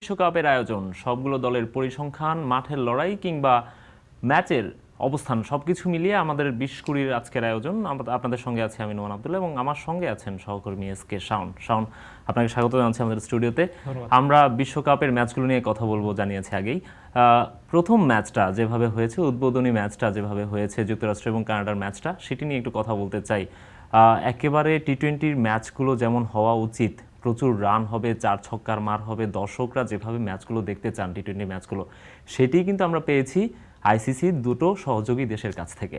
বিশ্বকাপের আয়োজন, সবগুলো দলের পরিসংখ্যান, মাঠের লড়াই কিংবা ম্যাচের অবস্থান সবকিছু মিলিয়ে আমাদের 20-20 আজকের আয়োজন। আপনাদের সঙ্গে আছে আমি নোমান আব্দুল্লাহ এবং আমার সঙ্গে আছেন সহকর্মী এসকে শাওন। শাওন, আপনাকে স্বাগত জানাচ্ছি আমাদের স্টুডিওতে। আমরা বিশ্বকাপের ম্যাচগুলো নিয়ে কথা বলবো জানিয়েছি আগেই। প্রথম ম্যাচটা যেভাবে হয়েছে, উদ্বোধনী ম্যাচটা যেভাবে হয়েছে যুক্তরাষ্ট্র এবং কানাডার ম্যাচটা, সেটি নিয়ে একটু কথা বলতে চাই। একেবারে টি-20 ম্যাচগুলো যেমন হওয়া উচিত, প্রচুর রান হবে, 4 ছক্কার মার হবে, দর্শকরা যেভাবে ম্যাচগুলো দেখতে চান টি-20 ম্যাচগুলো, সেটি কিন্তু আমরা পেয়েছি আইসিসির দুটো সহযোগী দেশের কাছ থেকে।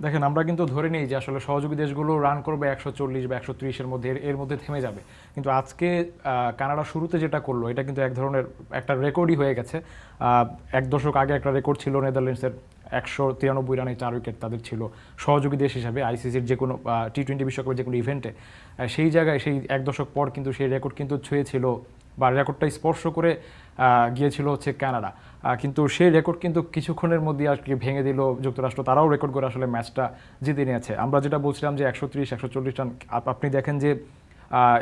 দেখেন, আমরা কিন্তু ধরে নিই যে আসলে সহযোগী দেশগুলো রান করবে 140 বা 130-এর মধ্যে, এর মধ্যে থেমে যাবে। কিন্তু আজকে কানাডা শুরুতে যেটা করলো, এটা কিন্তু এক ধরনের একটা রেকর্ডই হয়ে গেছে। 1 দশক আগে একটা রেকর্ড ছিল নেদারল্যান্ডসের, 193 রানে 4 উইকেট তাদের ছিল সহযোগী দেশ হিসাবে টি-20 বিশ্বকাপের যে কোনো ইভেন্টে। সেই জায়গায় সেই 1 দশক পর কিন্তু সেই রেকর্ড কিন্তু ছুঁয়েছিল বা রেকর্ডটা স্পর্শ করে গিয়েছিল হচ্ছে কানাডা। কিন্তু সেই রেকর্ড কিন্তু কিছুক্ষণের মধ্যে আর কি ভেঙে দিল যুক্তরাষ্ট্র। তারাও রেকর্ড করে আসলে ম্যাচটা জিতে নিয়েছে। আমরা যেটা বলছিলাম যে 130-140 রান, আপনি দেখেন যে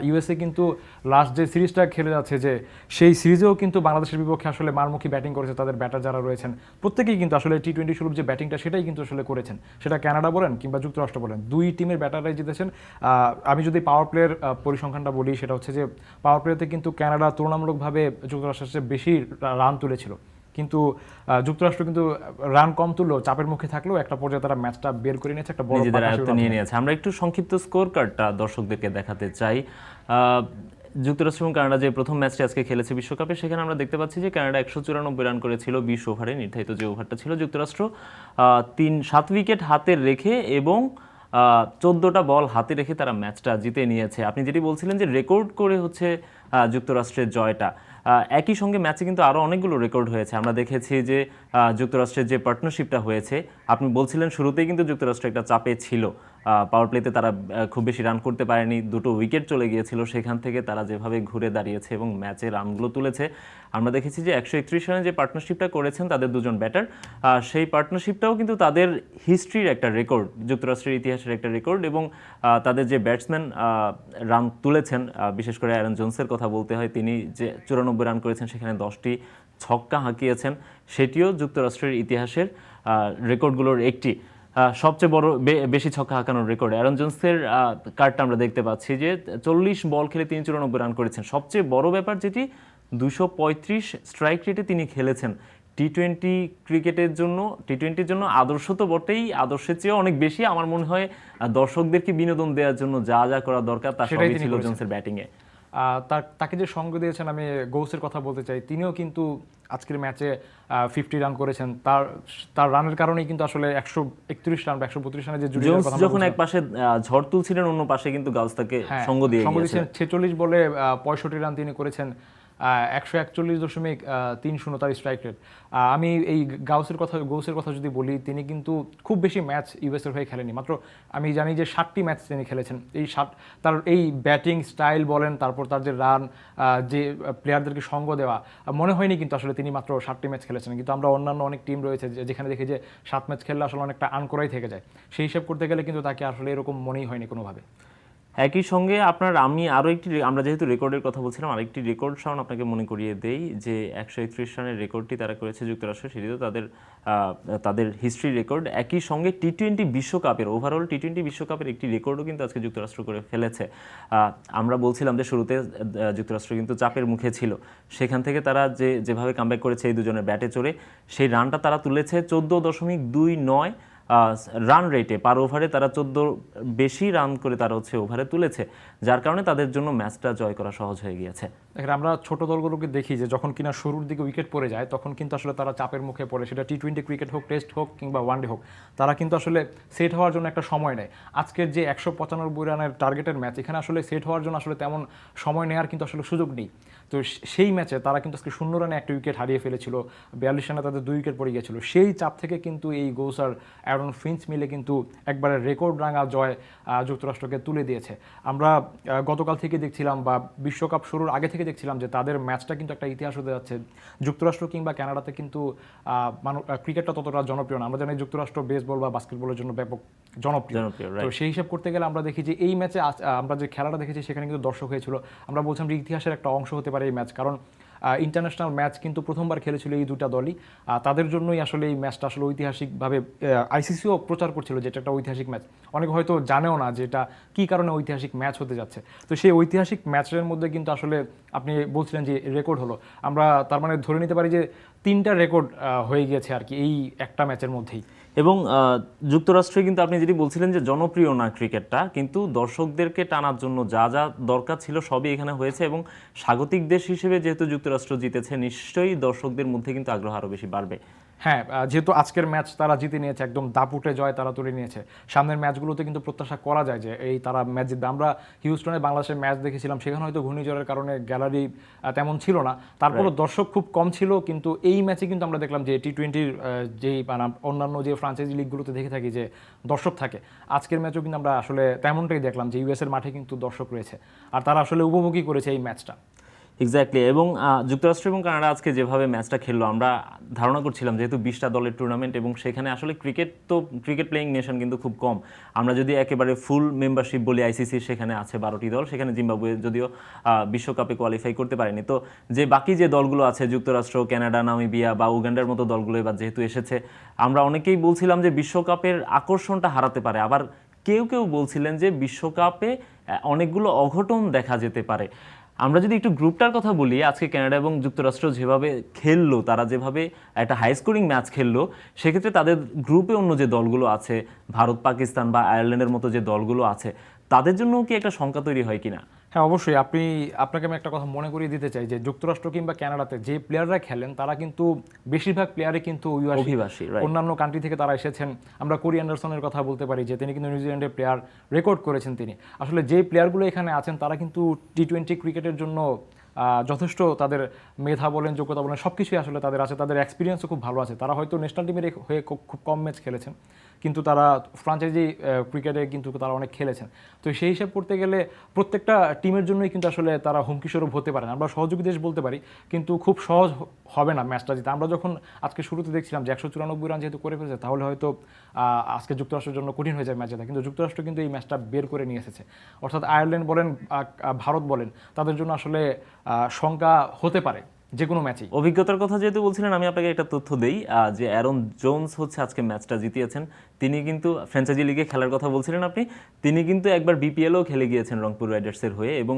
ইউএসএ কিন্তু লাস্ট যে সিরিজটা খেলে যাচ্ছে, যে সেই সিরিজেও কিন্তু বাংলাদেশের বিপক্ষে আসলে মারমুখী ব্যাটিং করেছে তাদের ব্যাটার যারা রয়েছেন প্রত্যেকেই কিন্তু আসলে টি-20 শুরুর যে ব্যাটিংটা সেটাই কিন্তু আসলে করেছেন, সেটা কানাডা বলেন কিংবা যুক্তরাষ্ট্র বলেন, দুই টিমের ব্যাটাররাই জিতেছেন। আমি যদি পাওয়ার প্লের পরিসংখ্যানটা বলি, সেটা হচ্ছে যে পাওয়ার প্লেতে কিন্তু কানাডা তুলনামূলকভাবে যুক্তরাষ্ট্রের চেয়ে বেশি রান তুলেছিল, কিন্তু যুক্তরাষ্ট্র কিন্তু রান কম তুললেও চাপের মুখে থাকলেও একটা পর্যায়ে তারা ম্যাচটা বের করে নিয়েছে, একটা বড় নিজেদের আয়ত্তে নিয়ে নিয়েছে। আমরা একটু সংক্ষিপ্ত স্কোর কার্ডটা দর্শকদেরকে দেখাতে চাই। যুক্তরাষ্ট্র এবং কানাডা যে প্রথম ম্যাচটি আজকে খেলেছে বিশ্বকাপে, সেখানে আমরা দেখতে পাচ্ছি যে কানাডা 194 রান করেছিল 20 ওভারে, নির্ধারিত যে ওভারটা ছিল। যুক্তরাষ্ট্র 7 উইকেট হাতে রেখে এবং 14টা বল হাতে রেখে তারা ম্যাচটা জিতে নিয়েছে। আপনি যেটি বলছিলেন যে রেকর্ড করে হচ্ছে যুক্তরাষ্ট্রের জয়টা, একই সঙ্গে ম্যাচে কিন্তু আরও অনেকগুলো রেকর্ড হয়েছে। আমরা দেখেছি যে যুক্তরাষ্ট্রের যে পার্টনারশিপটা হয়েছে, আপনি বলছিলেন শুরুতেই কিন্তু যুক্তরাষ্ট্র একটা চাপে ছিল, পাওয়ার প্লেতে তারা খুব বেশি রান করতে পারেনি, 2টো উইকেট চলে গিয়েছিল, সেখান থেকে তারা যেভাবে ঘুরে দাঁড়িয়েছে এবং ম্যাচে রানগুলো তুলেছে। আমরা দেখেছি যে 131 রানে যে পার্টনারশিপটা করেছেন তাদের দুজন ব্যাটার, সেই পার্টনারশিপটাও কিন্তু তাদের হিস্ট্রির একটা রেকর্ড, যুক্তরাষ্ট্রের ইতিহাসের একটা রেকর্ড। এবং তাদের যে ব্যাটসম্যান রান তুলেছেন, বিশেষ করে অ্যারন জোন্সের কথা বলতে হয়, তিনি যে 94 রান করেছেন, সেখানে 10টি ছক্কা হাঁকিয়েছেন, সেটিও যুক্তরাষ্ট্রের ইতিহাসের রেকর্ডগুলোর একটি। সবচেয়ে বড় বেশি ছক্কা হাঁকানোর রেকর্ড অ্যারন জোন্সের কার্ডটা আমরা দেখতে পাচ্ছি যে 40 বল খেলে তিনি 94 রান করেছেন। সবচেয়ে বড় ব্যাপার যেটি, 235 স্ট্রাইক রেটে তিনি খেলেছেন। টি-20 ক্রিকেটের জন্য, টি-20-র জন্য আদর্শ তো বটেই, আদর্শের চেয়ে অনেক বেশি আমার মনে হয় দর্শকদেরকে বিনোদন দেওয়ার জন্য যা যা করা দরকার তার সবই ছিল জোন্সের ব্যাটিংয়ে। তাকে যে সঙ্গ দিয়েছেন, আমি গৌসের কথা বলতে চাই, তিনিও কিন্তু আজকের ম্যাচে 50 রান করেছেন। তার রানের কারণেই কিন্তু আসলে 131 রান বা 132 রানে যে জুড়ে কথা, যখন এক পাশে ঝড় তুলছিলেন, অন্য পাশে কিন্তু গাউস তাকে সঙ্গ দিয়েছেন। 46 বলে 65 রান তিনি করেছেন, 141.30 তার স্ট্রাইক রেট। আমি এই গৌসের কথা যদি বলি, তিনি কিন্তু খুব বেশি ম্যাচ ইউএসের হয়ে খেলেনি, মাত্র আমি জানি যে 7টি ম্যাচ তিনি খেলেছেন। তার এই ব্যাটিং স্টাইল বলেন, তারপর তার যে রান, যে প্লেয়ারদেরকে সঙ্গ দেওয়া, মনে হয়নি কিন্তু আসলে তিনি মাত্র 7টি ম্যাচ খেলেছেন। কিন্তু আমরা অন্যান্য অনেক টিম রয়েছে যেখানে দেখি যে 7 ম্যাচ খেললে আসলে অনেকটা আনকরাই থেকে যায়, সেই হিসাব করতে গেলে কিন্তু তাকে আসলে এরকম মনেই হয়নি কোনোভাবে। একই সঙ্গে আমরা যেহেতু রেকর্ডের কথা বলছিলাম, আরেকটি রেকর্ড শাওন আপনাকে মনে করিয়ে দেই যে 131 রানের রেকর্ডটি তারা করেছে যুক্তরাষ্ট্র, সেটি তো তাদের হিস্ট্রি রেকর্ড। একই সঙ্গে টি-20 বিশ্বকাপের, ওভারঅল টি-20 বিশ্বকাপের একটি রেকর্ডও কিন্তু আজকে যুক্তরাষ্ট্র করে ফেলেছে। আমরা বলছিলাম যে শুরুতে যুক্তরাষ্ট্র কিন্তু চাপের মুখে ছিল, সেখান থেকে তারা যেভাবে কামব্যাক করেছে এই দুজনের ব্যাটে চড়ে, সেই রানটা তারা তুলেছে 14.29 রান রেটে। পার ওভারে তারা 14 বেশি রান করে তারা হচ্ছে ওভারে তুলেছে, যার কারণে তাদের জন্য ম্যাচটা জয় করা সহজ হয়ে গিয়েছে। দেখেন, আমরা ছোট দলগুলোকে দেখি যে যখন কিনা শুরুর দিকে উইকেট পড়ে যায়, তখন কিন্তু আসলে তারা চাপের মুখে পড়ে, সেটা টি-20 ক্রিকেট হোক, টেস্ট হোক কিংবা ওয়ানডে হোক, তারা কিন্তু আসলে সেট হওয়ার জন্য একটা সময় নেয়। আজকের যে 195 রানের টার্গেটের ম্যাচ, এখানে আসলে সেট হওয়ার জন্য আসলে তেমন সময় নেওয়ার কিন্তু আসলে সুযোগ নেই। তো সেই ম্যাচে তারা কিন্তু আজকে 0 রানে একটা উইকেট হারিয়ে ফেলেছিল, 42 রানে তাদের 2 উইকেট পড়ে গিয়েছিল। সেই চাপ থেকে কিন্তু এই গৌস আর অ্যারন ফিঞ্চ মিলে কিন্তু একবারে রেকর্ড রাঙা জয় যুক্তরাষ্ট্রকে তুলে দিয়েছে। আমরা গতকাল থেকে দেখছিলাম বা বিশ্বকাপ শুরুর আগে থেকে দেখছিলাম যে তাদের ম্যাচটা কিন্তু একটা ইতিহাস হতে যাচ্ছে। যুক্তরাষ্ট্র কিংবা কানাডাতে কিন্তু ক্রিকেটটা ততটা জনপ্রিয় না। আমরা জানি যুক্তরাষ্ট্র বেসবল বা বাস্কেটবলের জন্য ব্যাপক জনপ্রিয়। তো সেই হিসাব করতে গেলে আমরা দেখি যে এই ম্যাচে আমরা যে খেলাটা দেখেছি সেখানে কিন্তু দর্শক হয়েছিল। আমরা বলছিলাম যে ইতিহাসের একটা অংশ হতে পারে এই ম্যাচ, কারণ ইন্টারন্যাশনাল ম্যাচ কিন্তু প্রথমবার খেলেছিল এই দুটা দলই। তাদের জন্যই আসলে এই ম্যাচটা আসলে ঐতিহাসিকভাবে আইসিসিও প্রচার করছিল যে এটা একটা ঐতিহাসিক ম্যাচ। অনেকে হয়তো জানেও না যে এটা কী কারণে ঐতিহাসিক ম্যাচ হতে যাচ্ছে। তো সেই ঐতিহাসিক ম্যাচের মধ্যে কিন্তু আসলে আপনি বলছিলেন যে রেকর্ড হলো, আমরা তার মানে ধরে নিতে পারি যে 3টা রেকর্ড হয়ে গিয়েছে আর কি এই একটা ম্যাচের মধ্যেই। এবং যুক্তরাষ্ট্রে কিন্তু আপনি যেটি বলছিলেন যে জনপ্রিয় না ক্রিকেটটা, কিন্তু দর্শকদেরকে টানার জন্য যা যা দরকার ছিল সবই এখানে হয়েছে। এবং স্বাগতিক দেশ হিসেবে যেহেতু যুক্তরাষ্ট্র জিতেছে, নিশ্চয়ই দর্শকদের মধ্যে কিন্তু আগ্রহ আরও বেশি বাড়বে। হ্যাঁ, যেহেতু আজকের ম্যাচ তারা জিতে নিয়েছে, একদম দাপুটে জয় তারা তুলে নিয়েছে, সামনের ম্যাচগুলোতে কিন্তু প্রত্যাশা করা যায় যে এই তারা ম্যাচ জিতবে। আমরা হিউস্টনে বাংলাদেশের ম্যাচ দেখেছিলাম, সেখানে হয়তো ঘূর্ণিঝড়ের কারণে গ্যালারি তেমন ছিল না, তারপরও দর্শক খুব কম ছিল। কিন্তু এই ম্যাচে কিন্তু আমরা দেখলাম যে টি-20-র যেই অন্যান্য যে ফ্রাঞ্চাইজি লিগগুলোতে দেখে থাকি যে দর্শক থাকে, আজকের ম্যাচেও কিন্তু আমরা আসলে তেমনটাই দেখলাম যে ইউএসের মাঠে কিন্তু দর্শক রয়েছে আর তারা আসলে উপভোগই করেছে এই ম্যাচটা। এক্স্যাক্টলি। এবং যুক্তরাষ্ট্র এবং কানাডা আজকে যেভাবে ম্যাচটা খেললো, আমরা ধারণা করছিলাম যেহেতু 20টা দলের টুর্নামেন্ট এবং সেখানে আসলে ক্রিকেট প্লেয়িং নেশন কিন্তু খুব কম। আমরা যদি একেবারে ফুল মেম্বারশিপ বলি আইসিসির, সেখানে আছে 12টি দল, সেখানে জিম্বাবুয়ে যদিও বিশ্বকাপে কোয়ালিফাই করতে পারেনি। তো যে বাকি যে দলগুলো আছে, যুক্তরাষ্ট্র, কানাডা, নামিবিয়া বা উগান্ডার মতো দলগুলো এবার যেহেতু এসেছে, আমরা অনেকেই বলছিলাম যে বিশ্বকাপের আকর্ষণটা হারাতে পারে। আবার কেউ কেউ বলছিলেন যে বিশ্বকাপে অনেকগুলো অঘটন দেখা যেতে পারে। আমরা যদি একটু গ্রুপটার কথা বলি, আজকে কানাডা এবং যুক্তরাষ্ট্র যেভাবে খেললো, তারা যেভাবে একটা হাই স্কোরিং ম্যাচ খেললো, সেক্ষেত্রে তাদের গ্রুপে অন্য যে দলগুলো আছে, ভারত, পাকিস্তান বা আয়ারল্যান্ডের মতো যে দলগুলো আছে, তাদের জন্যও কি একটা শঙ্কা তৈরি হয় কিনা? হ্যাঁ, অবশ্যই। আপনাকে আমি একটা কথা মনে করিয়ে দিতে চাই যে যুক্তরাষ্ট্র কিংবা কানাডাতে যে প্লেয়াররা খেলেন তারা কিন্তু বেশিরভাগ প্লেয়ারই কিন্তু অভিবাসী, অন্যান্য কান্ট্রি থেকে তারা এসেছেন। আমরা কোরি অ্যান্ডারসনের কথা বলতে পারি যে তিনি কিন্তু নিউজিল্যান্ডের প্লেয়ার রেকর্ড করেছেন তিনি। আসলে যে প্লেয়ারগুলো এখানে আছেন তারা কিন্তু টি-20 ক্রিকেটের জন্য যথেষ্ট তাদের মেধা বলেন, যোগ্যতা বলেন, সব কিছুই আসলে তাদের আছে, তাদের এক্সপিরিয়েন্সও খুব ভালো আছে। তারা হয়তো ন্যাশনাল টিমের হয়ে খুব কম ম্যাচ খেলেছেন, কিন্তু তারা ফ্রাঞ্চাইজি ক্রিকেটে কিন্তু তারা অনেক খেলেছেন। তো সেই হিসাব করতে গেলে প্রত্যেকটা টিমের জন্যই কিন্তু আসলে তারা হুমকি স্বরূপ হতে পারেন। আমরা সহযোগী দেশ বলতে পারি, কিন্তু খুব সহজ হবে না ম্যাচটা জিতে। আমরা যখন আজকে শুরুতে দেখছিলাম যে 194 রান যেহেতু করে ফেলেছে, তাহলে হয়তো আজকে যুক্তরাষ্ট্রের জন্য কঠিন হয়ে যায় ম্যাচ জেতা, কিন্তু যুক্তরাষ্ট্র কিন্তু এই ম্যাচটা বের করে নিয়ে এসেছে। অর্থাৎ আয়ারল্যান্ড বলেন, ভারত বলেন, তাদের জন্য আসলে শঙ্কা হতে পারে যে কোনো ম্যাচেই। অভিজ্ঞতার কথা যেহেতু বলছিলেন, আমি আপনাকে একটা তথ্য দেই যে অ্যারন জোন্স হচ্ছে আজকে ম্যাচটা জিতিয়েছেন। তিনি কিন্তু ফ্র্যাঞ্চাইজি লিগে খেলার কথা বলছিলেন আপনি, তিনি কিন্তু একবার বিপিএলও খেলে গিয়েছেন রংপুর রাইডার্সের হয়ে এবং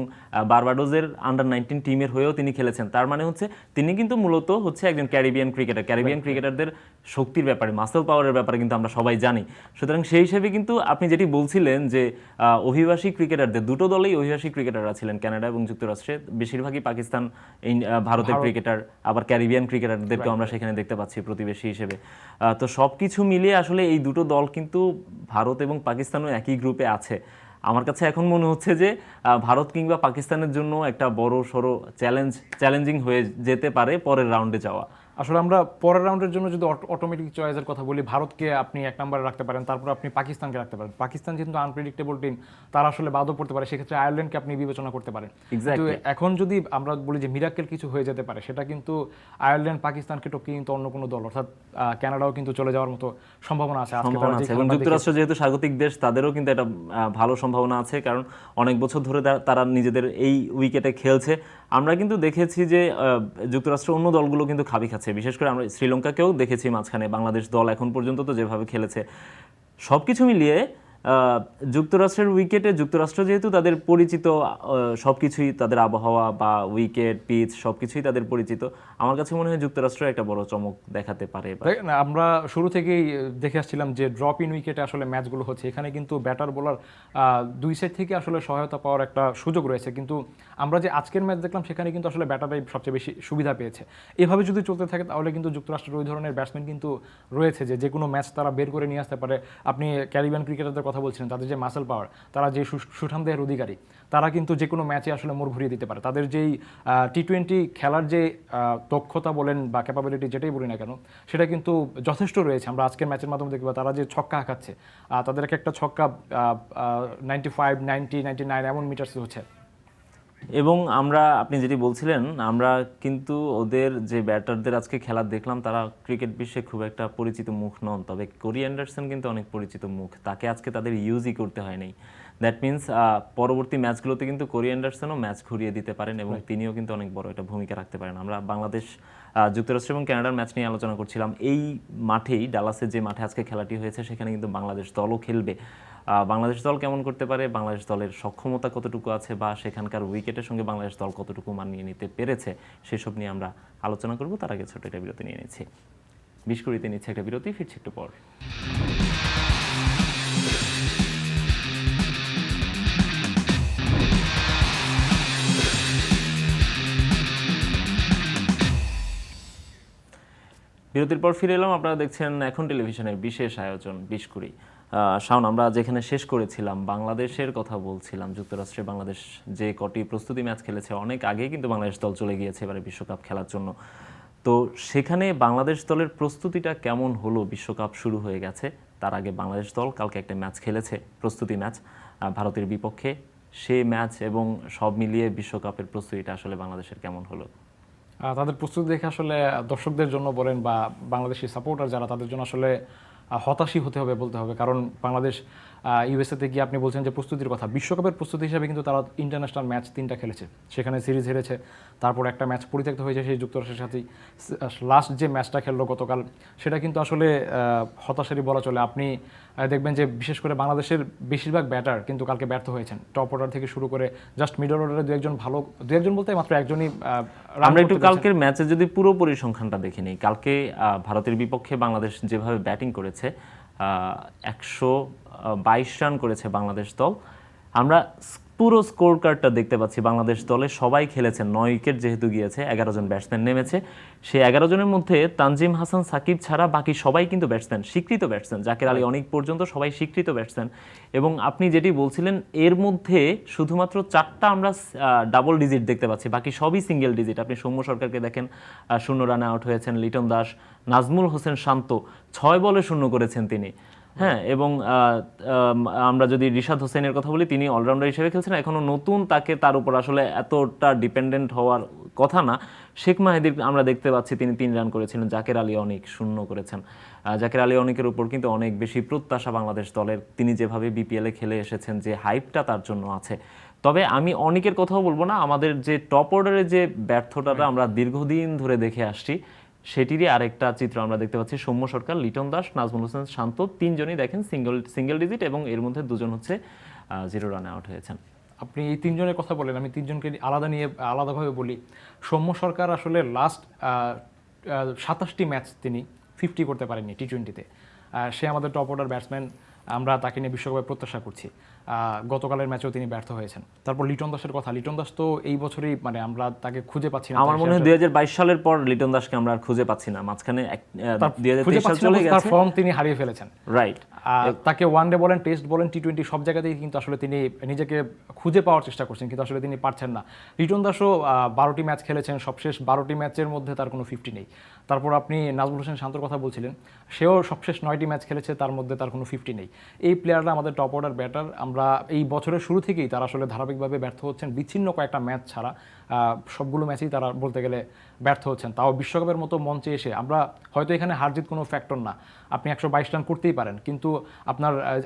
বারবাডোজের আন্ডার-19 টিমের হয়েও তিনি খেলেছেন। তার মানে হচ্ছে তিনি কিন্তু মূলত হচ্ছে একজন ক্যারিবিয়ান ক্রিকেটারদের শক্তির ব্যাপারে, মাসেল পাওয়ারের ব্যাপারে কিন্তু আমরা সবাই জানি। সুতরাং সেই হিসেবে কিন্তু আপনি যেটি বলছিলেন যে অভিবাসী ক্রিকেটারদের, দুটো দলেই অভিবাসী ক্রিকেটাররা ছিলেন, কানাডা এবং যুক্তরাষ্ট্রে, বেশিরভাগই পাকিস্তান, ভারতের ক্রিকেটার, আবার ক্যারিবিয়ান ক্রিকেটারদেরকেও আমরা সেখানে দেখতে পাচ্ছি প্রতিবেশী হিসেবে। তো সব কিছু মিলিয়ে আসলে এই দুটো দল কিন্তু ভারত এবং পাকিস্তানও একই গ্রুপে আছে। আমার কাছে এখন মনে হচ্ছে যে ভারত কিংবা পাকিস্তানের জন্য একটা বড় সড়ো চ্যালেঞ্জিং হয়ে যেতে পারে পরের রাউন্ডে যাওয়া। আসলে আমরা পরের রাউন্ডের জন্য যদি অটোমেটিক চয়েসের কথা বলি, ভারতকে আপনি 1 নম্বরে রাখতে পারেন, তারপর আপনি পাকিস্তানকে রাখতে পারেন। পাকিস্তান যেহেতু আনপ্রেডিক্টেবল টিম, তারা আসলে বাদও পড়তে পারে, সেক্ষেত্রে আয়ারল্যান্ডকে আপনি বিবেচনা করতে পারেন। কিন্তু এখন যদি আমরা বলি যে মিরাক্কেল কিছু হয়ে যেতে পারে, সেটা কিন্তু আয়ারল্যান্ড পাকিস্তানকে টপকে কিন্তু অন্য কোনো দল, অর্থাৎ কানাডাও কিন্তু চলে যাওয়ার মতো সম্ভাবনা আছে। এবং যুক্তরাষ্ট্র যেহেতু স্বাগতিক দেশ, তাদেরও কিন্তু একটা ভালো সম্ভাবনা আছে, কারণ অনেক বছর ধরে তারা নিজেদের এই উইকেটে খেলছে। আমরা কিন্তু দেখেছি যে যুক্তরাষ্ট্র অন্য দলগুলো কিন্তু খাবি খাচ্ছে, বিশেষ করে আমরা শ্রীলঙ্কাকেও দেখেছি মাঝখানে। বাংলাদেশ দল এখন পর্যন্ত তো যেভাবে খেলেছে, সব কিছু মিলিয়ে যুক্তরাষ্ট্রের উইকেটে, যুক্তরাষ্ট্র যেহেতু তাদের পরিচিত সব কিছুই, তাদের আবহাওয়া বা উইকেট, পিচ সব কিছুই তাদের পরিচিত, আমার কাছে মনে হয় যুক্তরাষ্ট্র একটা বড় চমক দেখাতে পারে। আমরা শুরু থেকেই দেখে আসছিলাম যে ড্রপ ইন উইকেটে আসলে ম্যাচগুলো হচ্ছে, এখানে কিন্তু ব্যাটার বোলার দুই সাইড থেকে আসলে সহায়তা পাওয়ার একটা সুযোগ রয়েছে। কিন্তু আমরা যে আজকের ম্যাচ দেখলাম, সেখানে কিন্তু আসলে ব্যাটাররাই সবচেয়ে বেশি সুবিধা পেয়েছে। এভাবে যদি চলতে থাকে তাহলে কিন্তু যুক্তরাষ্ট্রের ওই ধরনের ব্যাটসম্যান কিন্তু রয়েছে যে কোনো ম্যাচ তারা বের করে নিয়ে আসতে পারে। আপনি ক্যারিবিয়ান ক্রিকেটারদের কথা বলছিলেন, তাদের যে মাসেল পাওয়ার, তারা যে সুঠাম দেহের অধিকারী, তারা কিন্তু যে কোনো ম্যাচে আসলে মোড় ঘুরিয়ে দিতে পারে। তাদের যেই টি-20 খেলার যে দক্ষতা বলেন বা ক্যাপাবিলিটি যেটাই বলি না কেন, সেটা কিন্তু যথেষ্ট রয়েছে। আমরা আজকের ম্যাচের মাধ্যমে দেখব তারা যে ছক্কা হাঁকাচ্ছে, তাদের একটা ছক্কা 95, 90, 99 এমন মিটার্স হচ্ছে। এবং আপনি যেটি বলছিলেন, আমরা কিন্তু ওদের যে ব্যাটারদের আজকে খেলা দেখলাম, তারা ক্রিকেট বিশ্বে খুব একটা পরিচিত মুখ নন, তবে কোরি অ্যান্ডারসন কিন্তু অনেক পরিচিত মুখ, তাকে আজকে তাদের ইউজই করতে হয় নাই। দ্যাট মিনস পরবর্তী ম্যাচগুলোতে কিন্তু কোরি অ্যান্ডারসনও ম্যাচ ঘুরিয়ে দিতে পারেন এবং তিনিও কিন্তু অনেক বড় একটা ভূমিকা রাখতে পারেন। আমরা বাংলাদেশ যুক্তরাষ্ট্র এবং কানাডার ম্যাচ নিয়ে আলোচনা করছিলাম। এই মাঠেই, ডালাসে যে মাঠে আজকে খেলাটি হয়েছে, সেখানে কিন্তু বাংলাদেশ দলও খেলবে। বাংলাদেশ দল কেমন করতে পারে, বাংলাদেশ দলের সক্ষমতা কতটুকু আছে, বা সেখানকার উইকেটের সঙ্গে বাংলাদেশ দল কতটুকু মানিয়ে নিতে পেরেছে, সেসব নিয়ে আমরা আলোচনা করব। তার আগে ছোট একটা বিরতি নিয়ে নিচ্ছি। 20-20 নিচ্ছে একটা বিরতি, ফিরছি একটু পর। বিরতির পর ফিরে এলাম। আপনারা দেখছেন এখন টেলিভিশনের বিশেষ আয়োজন 20-20। শাওন, আমরা যেখানে শেষ করেছিলাম বাংলাদেশের কথা বলছিলাম। যুক্তরাষ্ট্রে বাংলাদেশ যে কটি প্রস্তুতি ম্যাচ খেলেছে, অনেক আগেই কিন্তু বাংলাদেশ দল চলে গিয়েছে এবারে বিশ্বকাপ খেলার জন্য। তো সেখানে বাংলাদেশ দলের প্রস্তুতিটা কেমন হলো? বিশ্বকাপ শুরু হয়ে গেছে, তার আগে বাংলাদেশ দল কালকে একটা ম্যাচ খেলেছে, প্রস্তুতি ম্যাচ ভারতের বিপক্ষে। সেই ম্যাচ এবং সব মিলিয়ে বিশ্বকাপের প্রস্তুতিটা আসলে বাংলাদেশের কেমন হলো? তাদের প্রস্তুতি দেখে আসলে দর্শকদের জন্য বলেন বা বাংলাদেশি সাপোর্টার যারা, তাদের জন্য আসলে হতাশই হতে হবে বলতে হবে। কারণ বাংলাদেশ ইউএসএতে গিয়ে আপনি বলছেন যে প্রস্তুতির কথা, বিশ্বকাপের প্রস্তুতি হিসাবে কিন্তু তারা ইন্টারন্যাশনাল ম্যাচ 3টা খেলেছে, সেখানে সিরিজ হেরেছে, তারপর একটা ম্যাচ পরিত্যক্ত হয়েছে সেই যুক্তরাষ্ট্রের সাথেই। লাস্ট যে ম্যাচটা খেললো গতকাল, সেটা কিন্তু আসলে হতাশারই বলা চলে। আপনি দেখবেন যে বিশেষ করে বাংলাদেশের বেশিরভাগ ব্যাটার কিন্তু কালকে ব্যর্থ হয়েছেন, টপ অর্ডার থেকে শুরু করে জাস্ট মিডল অর্ডারে দু একজন বলতে মাত্র একজনই। আমরা একটু কালকের ম্যাচে যদি পুরো পরিসংখ্যানটা দেখে নিই, কালকে ভারতের বিপক্ষে বাংলাদেশ যেভাবে ব্যাটিং করেছে, 122 রান করেছে বাংলাদেশ দল। আমরা পুরো স্কোর কার্ডটা দেখতে পাচ্ছি, বাংলাদেশ দলে সবাই খেলেছেন, 9 উইকেট যেহেতু গিয়েছে, 11 জন ব্যাটসম্যান নেমেছে। সেই 11 জনের মধ্যে তানজিম হাসান সাকিব ছাড়া বাকি সবাই কিন্তু ব্যাটসম্যান, স্বীকৃত ব্যাটসম্যান। জাকের আলী অনেক পর্যন্ত সবাই স্বীকৃত ব্যাটসম্যান। এবং আপনি যেটি বলছিলেন, এর মধ্যে শুধুমাত্র 4টা আমরা ডাবল ডিজিট দেখতে পাচ্ছি, বাকি সবই সিঙ্গেল ডিজিট। আপনি সৌম্য সরকারকে দেখেন, 0 রানে আউট হয়েছেন। লিটন দাস, নাজমুল হোসেন শান্ত 6 বলে 0 করেছেন তিনি। হ্যাঁ, এবং আমরা যদি রিশাদ হোসেনের কথা বলি, তিনি অলরাউন্ডার হিসেবে খেলছেন, এখনো নতুন, তার উপর আসলে এতটা ডিপেন্ডেন্ট হওয়ার কথা না। শেখ মাহিদির আমরা দেখতে পাচ্ছি তিনি 3 রান করেছিলেন। জাকের আলী অনেক 0 করেছেন। জাকের আলী অনেকের উপর কিন্তু অনেক বেশি প্রত্যাশা বাংলাদেশ দলের, তিনি যেভাবে বিপিএলে খেলে এসেছেন, যে হাইপটা তার জন্য আছে। তবে আমি অনেকের কথাও বলবো না, আমাদের যে টপ অর্ডারে যে ব্যর্থতাটা আমরা দীর্ঘদিন ধরে দেখে আসছি, সেটিরই আরেকটা চিত্র আমরা দেখতে পাচ্ছি। সৌম্য সরকার, লিটন দাস, নাজমুল হোসেন শান্ত 3 জনই দেখেন সিঙ্গেল ডিজিট, এবং এর মধ্যে 2 জন হচ্ছে 0 রানে আউট হয়েছেন। আপনি এই 3 জনের কথা বলেন, আমি 3 জনকে আলাদাভাবে বলি। সৌম্য সরকার আসলে লাস্ট 27টি ম্যাচ তিনি 50 করতে পারেননি টি-20-তে। সে আমাদের টপ অর্ডার ব্যাটসম্যান, আমরা তাকে নিয়ে বিশ্বকাপে প্রত্যাশা করছি। গতকালের ম্যাচেও তিনি ব্যর্থ হয়েছেন। তারপর লিটন দাসের কথা, লিটন দাস তো এই বছরই আমরা তাকে খুঁজে পাচ্ছি না। আমার মনে হয় 2022 সালের পর লিটন দাসকে আমরা আর খুঁজে পাচ্ছি না, মাঝখানে 2023 সাল চলে গেছে, তার ফর্ম তিনি হারিয়ে ফেলেছেন। রাইট। তাকে ওয়ানডে বলেন, টেস্ট বলেন, টি-20 সব জায়গাতেই কিন্তু আসলে তিনি নিজেকে খুঁজে পাওয়ার চেষ্টা করছেন, কিন্তু আসলে তিনি পারছেন না। লিটন দাসও 12টি ম্যাচ খেলেছেন, সবশেষ 12টি ম্যাচের মধ্যে তার কোনো 50 নেই। তারপর আপনি নাজমুল হোসেন শান্তর কথা বলছিলেন, সেও সবশেষ 9টি ম্যাচ খেলেছে, তার মধ্যে তার কোনো 50 নেই। এই প্লেয়াররা আমাদের টপ অর্ডার ব্যাটার, আমরা এই বছরের শুরু থেকেই তারা আসলে ধারাবাহিকভাবে ব্যর্থ হচ্ছেন, বিচ্ছিন্ন কয়েকটা ম্যাচ ছাড়া সবগুলো ম্যাচেই তারা বলতে গেলে ব্যর্থ হচ্ছেন। তাও বিশ্বকাপের মতো মঞ্চে এসে আমরা হয়তো এখানে হার জিত কোনো ফ্যাক্টর না, আপনি 122 রান করতেই পারেন, কিন্তু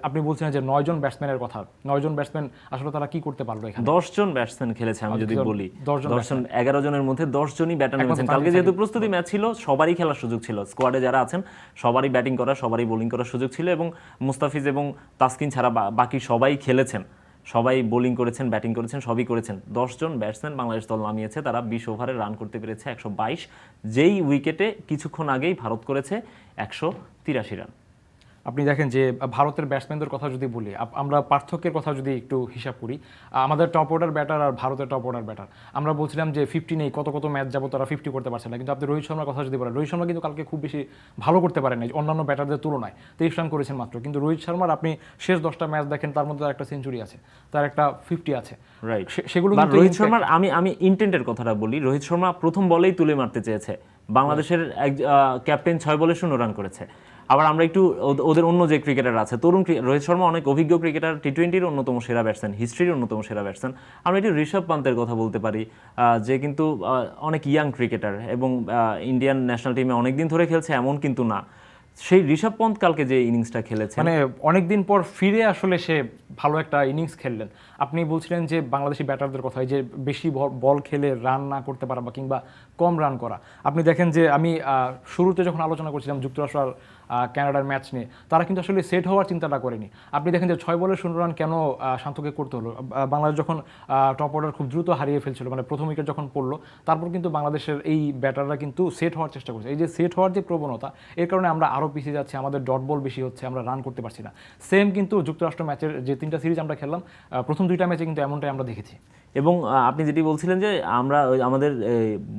আপনি বলছিলেন যে 9 জন ব্যাটসম্যানের কথা, 9 জন ব্যাটসম্যান আসলে তারা কি করতে পারলো এখানে? 10 জন ব্যাটসম্যান খেলেছে, আমি যদি বলি 10 জন 11 জনের মধ্যে 10 জনই ব্যাটার নেমেছেন। কালকে যেহেতু প্রস্তুতি ম্যাচ ছিল, সবারই খেলার সুযোগ ছিল, স্কোয়াডে যারা আছেন সবারই ব্যাটিং করা, সবারই বোলিং করার সুযোগ ছিল, এবং মুস্তাফিজ এবং তাসকিন ছাড়া বাকি সবাই খেলেছেন, সবাই বোলিং করেছেন, ব্যাটিং করেছেন, সবই করেছেন। 10 জন ব্যাটসম্যান বাংলাদেশ দল নামিয়েছে, তারা 20 ওভারে রান করতে পেরেছে 122, যেই উইকেটে কিছুক্ষণ আগেই ভারত করেছে 183 রান। আপনি দেখেন যে ভারতের ব্যাটসম্যানদের কথা যদি বলি, আমরা পার্থক্যের কথা যদি একটু হিসাব করি, আমাদের টপ অর্ডার ব্যাটার আর ভারতের টপ অর্ডার ব্যাটার, আমরা বলছিলাম যে 50 নেই, কত কত ম্যাচ যাবো তারা 50 করতে পারছে না, কিন্তু আপনি রোহিত শর্মার কথা যদি বলেন, রোহিত শর্মা কিন্তু কালকে খুব বেশি ভালো করতে পারেন নাই অন্যান্য ব্যাটারদের তুলনায়, 23 রান করেছেন মাত্র, কিন্তু রোহিত শর্মার আপনি শেষ 10টা ম্যাচ দেখেন, তার মধ্যে তার একটা সেঞ্চুরি আছে, তার একটা 50 আছে, রাইট। সেগুলো কিন্তু রোহিত শর্মার আমি ইন্টেন্টের কথাটা বলি, রোহিত শর্মা প্রথম বলেই তুলে মারতে চেয়েছে, বাংলাদেশের ক্যাপ্টেন 6 বলে 0 রান করেছে। আবার আমরা একটু ওদের অন্য যে ক্রিকেটার আছে তরুণ, রোহিত শর্মা অনেক অভিজ্ঞ ক্রিকেটার, টি-20-র অন্যতম সেরা ব্যাটসম্যান, হিস্ট্রির অন্যতম সেরা ব্যাটসম্যান। আমরা একটু ঋষভ পান্তের কথা বলতে পারি, যে কিন্তু অনেক ইয়াং ক্রিকেটার এবং ইন্ডিয়ান ন্যাশনাল টিমে অনেকদিন ধরে খেলছে এমন কিন্তু না। সেই ঋষভ পন্থ কালকে যে ইনিংসটা খেলেছে, মানে অনেকদিন পর ফিরে আসলে সে ভালো একটা ইনিংস খেললেন। আপনি বলছিলেন যে বাংলাদেশি ব্যাটারদের কথা, যে বেশি বল খেলে রান না করতে পারা বা কিংবা কম রান করা, আপনি দেখেন যে আমি শুরুতে যখন আলোচনা করছিলাম যুক্তরাষ্ট্র আর কানাডার ম্যাচ নিয়ে, তারা কিন্তু আসলে সেট হওয়ার চিন্তাটা করেনি। আপনি দেখেন যে 6 বলে 0 রান কেন শান্তকে করতে হলো, বাংলাদেশ যখন টপ অর্ডার খুব দ্রুত হারিয়ে ফেলছিল, মানে প্রথম উইকেট যখন পড়লো, তারপর কিন্তু বাংলাদেশের এই ব্যাটাররা কিন্তু সেট হওয়ার চেষ্টা করছে। এই যে সেট হওয়ার যে প্রবণতা, এর কারণে আমরা আরও পিছিয়ে যাচ্ছি, আমাদের ডট বল বেশি হচ্ছে, আমরা রান করতে পারছি না। সেম কিন্তু যুক্তরাষ্ট্র ম্যাচের যে 3টা সিরিজ আমরা খেললাম, প্রথম 2টা ম্যাচে কিন্তু এমনটাই আমরা দেখেছি। এবং আপনি যেটি বলছিলেন যে আমরা আমাদের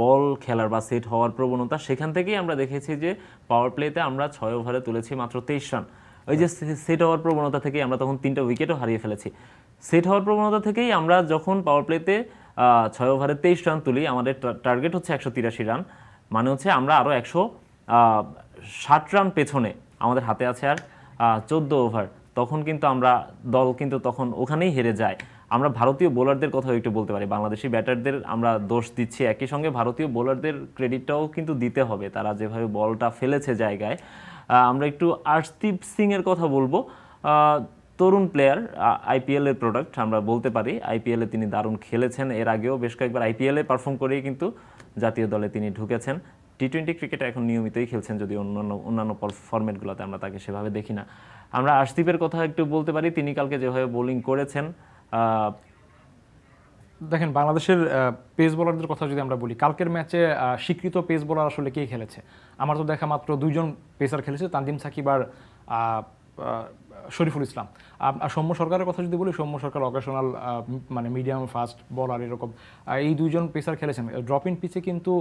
বল খেলার বা সেট হওয়ার প্রবণতা, সেখান থেকেই আমরা দেখেছি যে পাওয়ার প্লেতে আমরা 6 ওভারে তুলেছি মাত্র 23 রান। ওই যে সেট হওয়ার প্রবণতা থেকেই আমরা তখন 3টা উইকেটও হারিয়ে ফেলেছি। সেট হওয়ার প্রবণতা থেকেই আমরা যখন পাওয়ার প্লেতে 6 ওভারে 23 রান তুলি, আমাদের টার্গেট হচ্ছে 183 রান, মানে হচ্ছে আমরা আরও 160 রান পেছনে, আমাদের হাতে আছে আর 14 ওভার। তখন কিন্তু আমরা দল কিন্তু তখন ওখানেই হেরে যায়। আমরা ভারতীয় বোলারদের কথাও একটু বলতে পারি, বাংলাদেশি ব্যাটারদের আমরা দোষ দিচ্ছি, একই সঙ্গে ভারতীয় বোলারদের ক্রেডিটটাও কিন্তু দিতে হবে, তারা যেভাবে বলটা ফেলেছে জায়গায়। আমরা একটু আর্শদীপ সিং এর কথা বলবো, তরুণ প্লেয়ার, আইপিএল এর প্রোডাক্ট আমরা বলতে পারি। আইপিএল এ তিনি দারুণ খেলেছেন, এর আগেও বেশ কয়েকবার আইপিএল এ পারফর্ম করেই কিন্তু জাতীয় দলে তিনি ঢুকেছেন। টি-20 ক্রিকেটে এখন নিয়মিতই খেলছেন, যদি অন্যান্য ফরম্যাটগুলোতে আমরা তাকে সেভাবে দেখি না। আমরা আর্শদীপের কথা একটু বলতে পারি, তিনি কালকে যেভাবে বোলিং করেছেন। দেখেন বাংলাদেশের পেস বোলারদের কথা যদি আমরা বলি, কালকের ম্যাচে স্বীকৃত পেস বোলার আসলে কে খেলেছে? আমার তো দেখা মাত্র 2জন পেসার খেলেছে, তানজিম সাকিব আর শরীফুল ইসলাম। আর সৌম্য সরকারের কথা যদি বলি, সৌম্য সরকার অকেশনাল মানে মিডিয়াম ফাস্ট বলার এরকম, এই 2জন পেসার খেলেছেন। ড্রপ ইন পিচে কিন্তু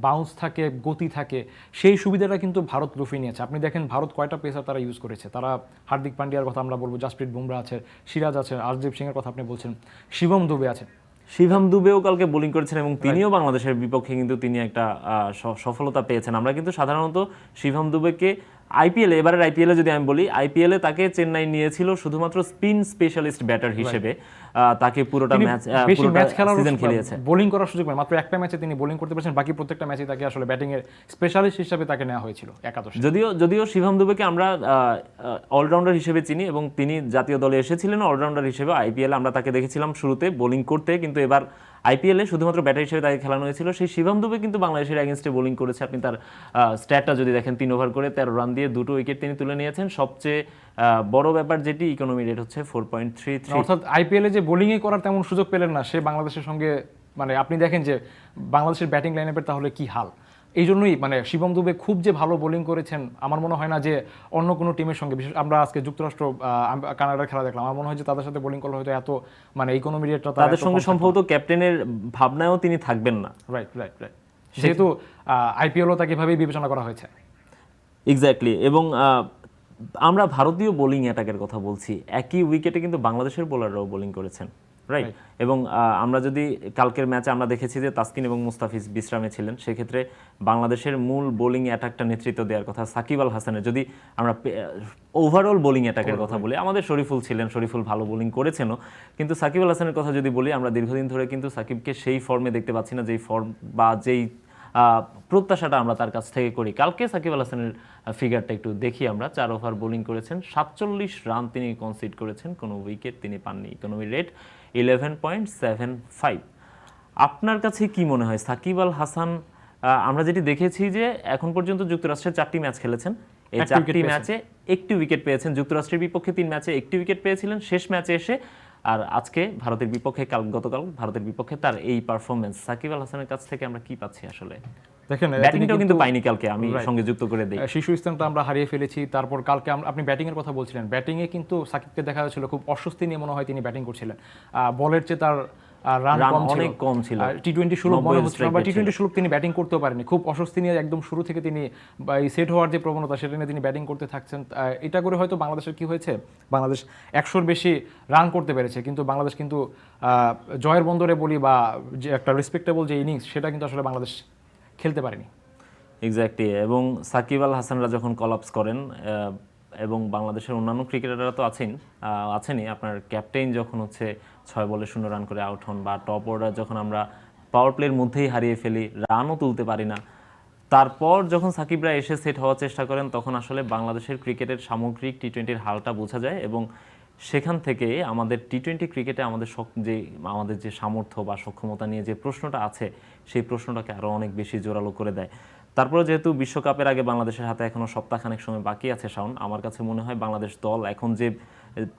বাউন্স থাকে, গতি থাকে, সেই সুবিধাটা কিন্তু ভারত লুফিয়ে নিয়েছে। আপনি দেখেন ভারত কয়টা পেসার তারা ইউজ করেছে, তারা হার্দিক পান্ডিয়ার কথা আমরা বলবো, জাসপ্রীত বুমরা আছে, সিরাজ আছে, আর্শদীপ সিংয়ের কথা আপনি বলছেন, শিবম দুবে আছে। শিবম দুবেও কালকে বোলিং করেছেন এবং তিনিও বাংলাদেশের বিপক্ষে কিন্তু তিনি একটা সফলতা পেয়েছেন। আমরা কিন্তু সাধারণত শিবম দুবেকে এবারের আইপিএলে যদি আমি বলি, আইপিএলে তাকে চেন্নাই নিয়েছিল শুধুমাত্র স্পিন স্পেশালিস্ট ব্যাটার হিসেবে, তাকে পুরোটা সিজন খেলিয়েছে, বোলিং করার সুযোগ পায় মাত্র একটা ম্যাচে তিনি বোলিং করতে পারছেন, বাকি প্রত্যেকটা ম্যাচে তাকে আসলে ব্যাটিং এর স্পেশালিস্ট হিসেবে তাকে নেওয়া হয়েছিল একাদশে। যদিও শিবম দুবেকে আমরা অলরাউন্ডার হিসেবে চিনি এবং তিনি জাতীয় দলে এসেছিলেন অলরাউন্ডার হিসেবে। আইপিএলে আমরা তাকে দেখেছিলাম শুরুতে বোলিং করতে, কিন্তু এবার আইপিএলে শুধুমাত্র ব্যাটার হিসেবে তাকে খেলানো হয়েছিল। সেই শিবম দুবে কিন্তু বাংলাদেশের এগেনস্টে বোলিং করেছে। আপনি তার স্ট্যাটটা যদি দেখেন, 3 ওভার করে 13 রান দিয়ে 2টো উইকেট তিনি তুলে নিয়েছেন। সবচেয়ে বড় ব্যাপার যেটি, ইকোনমি রেট হচ্ছে 4.33। অর্থাৎ আইপিএলে যে বোলিংয়ে করার তেমন সুযোগ পেলেন না সে বাংলাদেশের সঙ্গে, মানে আপনি দেখেন যে বাংলাদেশের ব্যাটিং লাইনআপের তাহলে কি হাল। এই জন্যই মানে শিবম দুবে খুব যে ভালো বোলিং করেছেন, আমার মনে হয় না যে অন্য কোনো টিমের সঙ্গে, বিশেষ আমরা আজকে যুক্তরাষ্ট্র কানাডার খেলা দেখলাম, আমার মনে হয় যে তাদের সাথে বোলিং করলে হয়তো এত মানে ইকোনমি রেটটা তাদের সঙ্গে সম্ভবত ক্যাপ্টেনের ভাবনায়ও তিনি থাকবেন না। রাইট। যেহেতু আইপিএলও তাকে এভাবেই বিবেচনা করা হয়েছে। এক্স্যাক্টলি। এবং আমরা ভারতীয় বোলিং অ্যাটাকের কথা বলছি, একই উইকেটে কিন্তু বাংলাদেশের বোলাররাও বোলিং করেছেন, রাইট। এবং আমরা যদি কালকের ম্যাচে আমরা দেখেছি যে তাসকিন এবং মুস্তাফিজ বিশ্রামে ছিলেন, সেক্ষেত্রে বাংলাদেশের মূল বোলিং অ্যাটাকটা নেতৃত্ব দেওয়ার কথা সাকিব আল হাসানের। যদি আমরা ওভারঅল বোলিং অ্যাটাকের কথা বলি, আমাদের শরীফুল ছিলেন, শরীফুল ভালো বোলিং করেছেনও, কিন্তু সাকিব আল হাসানের কথা যদি বলি, আমরা দীর্ঘদিন ধরে কিন্তু সাকিবকে সেই ফর্মে দেখতে পাচ্ছি না, যেই ফর্ম বা যেই প্রত্যাশাটা আমরা তার কাছ থেকে করি। কালকে সাকিব আল হাসানের ফিগারটা একটু দেখি আমরা। 4 ওভার বোলিং করেছেন, 47 রান তিনি কনসিড করেছেন, কোনো উইকেট তিনি পাননি। Economy rate 11.75। আপনার কাছে কি মনে হয় সাকিব আল হাসান, আমরা যেটি দেখেছি যে এখন পর্যন্ত যুক্তরাষ্ট্রের 4টি ম্যাচ খেলেছেন, এই 4টি ম্যাচে 1টি উইকেট পেয়েছেন। যুক্তরাষ্ট্রের বিপক্ষে 3 ম্যাচে 1টি উইকেট পেয়েছিলেন শেষ ম্যাচে এসে, আর আজকে ভারতের বিপক্ষে, গতকাল ভারতের বিপক্ষে তার এই পারফরমেন্স, সাকিব আল হাসানের কাছ থেকে আমরা কি পাচ্ছি আসলে? দেখেন ব্যাটিংটাও কিন্তু পাইনি কালকে, আমি সঙ্গে যুক্ত করে দিই। শিশু ইসলামটা আমরা হারিয়ে ফেলেছি, তারপর কালকে আপনি ব্যাটিংয়ের কথা বলছিলেন, ব্যাটিংয়ে কিন্তু সাকিবকে দেখা যাচ্ছিল খুব অস্বস্তি নিয়ে মনে হয় তিনি ব্যাটিং করছিলেন, বলের চেয়ে তার রান অনেক কম ছিল, টি-20 সুলভ মনে হচ্ছিল, বা টি-20 সুলভ তিনি ব্যাটিং করতেও পারেনি, খুব অস্বস্তি নিয়ে একদম শুরু থেকে তিনি এই সেট হওয়ার যে প্রবণতা সেটা নিয়ে তিনি ব্যাটিং করতে থাকছেন। এটা করে হয়তো বাংলাদেশের কি হয়েছে, বাংলাদেশ 100-র বেশি রান করতে পেরেছে, কিন্তু বাংলাদেশ কিন্তু জয়ের বন্দরে বলি বা যে একটা রেসপেক্টেবল যে ইনিংস সেটা কিন্তু আসলে বাংলাদেশ খেলতে পারেনি। এক্স্যাক্টলি। এবং সাকিব আল হাসানরা যখন কলাপস করেন, এবং বাংলাদেশের অন্যান্য ক্রিকেটাররা তো আছেনই, আপনার ক্যাপ্টেন যখন হচ্ছে 6 বলে 0 রান করে আউট হন, বা টপ অর্ডার যখন আমরা পাওয়ার প্লের মধ্যেই হারিয়ে ফেলি, রানও তুলতে পারি না, তারপর যখন সাকিবরা এসে সেট হওয়ার চেষ্টা করেন, তখন আসলে বাংলাদেশের ক্রিকেটের সামগ্রিক টি-20-র হালটা বোঝা যায়। এবং সেখান থেকে আমাদের টি-20 ক্রিকেটে আমাদের যে সামর্থ্য বা সক্ষমতা নিয়ে যে প্রশ্নটা আছে, সেই প্রশ্নটাকে আরও অনেক বেশি জোরালো করে দেয়। তারপরে যেহেতু বিশ্বকাপের আগে বাংলাদেশের হাতে এখনও সপ্তাহখানেক সময় বাকি আছে শাওন, আমার কাছে মনে হয় বাংলাদেশ দল এখন যে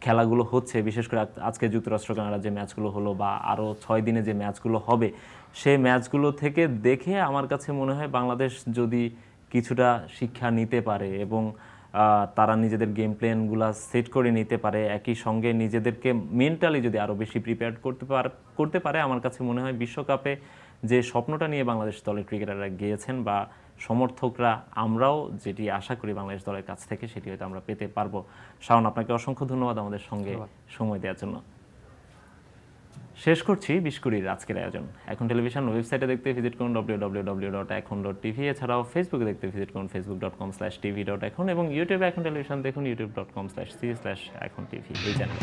খেলাগুলো হচ্ছে, বিশেষ করে আজকে যুক্তরাষ্ট্র কানাডা যে ম্যাচগুলো হলো, বা আরও 6 দিনে যে ম্যাচগুলো হবে, সেই ম্যাচগুলো থেকে দেখে আমার কাছে মনে হয় বাংলাদেশ যদি কিছুটা শিক্ষা নিতে পারে এবং তারা নিজেদের গেম প্ল্যানগুলো সেট করে নিতে পারে, একই সঙ্গে নিজেদেরকে মেন্টালি যদি আরও বেশি প্রিপেয়ার করতে পারে, আমার কাছে মনে হয় বিশ্বকাপে যে স্বপ্নটা নিয়ে বাংলাদেশ দলের ক্রিকেটাররা গিয়েছেন, বা সমর্থকরা আমরাও যেটি আশা করি বাংলাদেশ দলের কাছ থেকে, সেটি হয়তো আমরা পেতে পারবো। শাওন, আপনাকে অসংখ্য ধন্যবাদ আমাদের সঙ্গে সময় দেওয়ার জন্য। শেষ করছি 20 কুড়ির আজকের আয়োজন। এখন টেলিভিশন ওয়েবসাইটে দেখতে ভিজিট করুন www.ekhon.tv, এছাড়াও ফেসবুকে দেখতে ভিজিট করুন facebook.com/tv.ekhon, এবং ইউটিউবে এখন টেলিভিশন দেখুন youtube.com/c/ekhon tv এই চ্যানেলে।